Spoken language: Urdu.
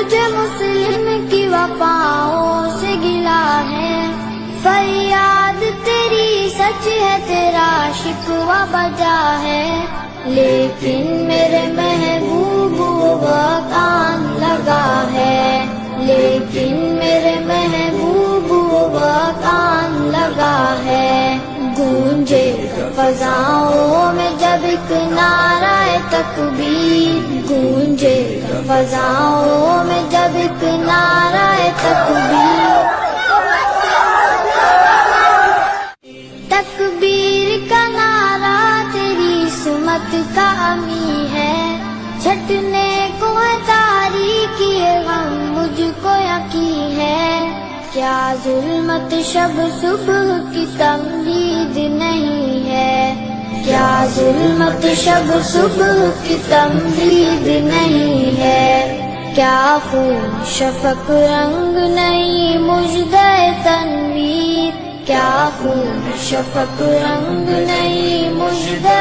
مجھے مسلم کی وفاؤں سے گلا ہے، فریاد تیری سچ ہے، تیرا شکوہ بجا ہے، لیکن میرے محبوب وقت آن لگا ہے، لیکن میرے محبوب وقت آن لگا ہے۔ گونجے فضاؤں میں جب ایک نعرہ تکبیر، گونجے فضاؤں میں جب ایک نعرہ تکبیر، تکبیر کا نعرہ تیری سمت کا امی ہے، چھٹنے کو ہے تاریکی غم مجھ کو یقین ہے، کیا ظلمت شب صبح کی تمہید نہیں ہے، کیا ظلمت شب صبح کی تمہید نہیں ہے، کیا خون شفق رنگ نہیں مژدہ تنویر، کیا خون شفق رنگ نہیں مژدہ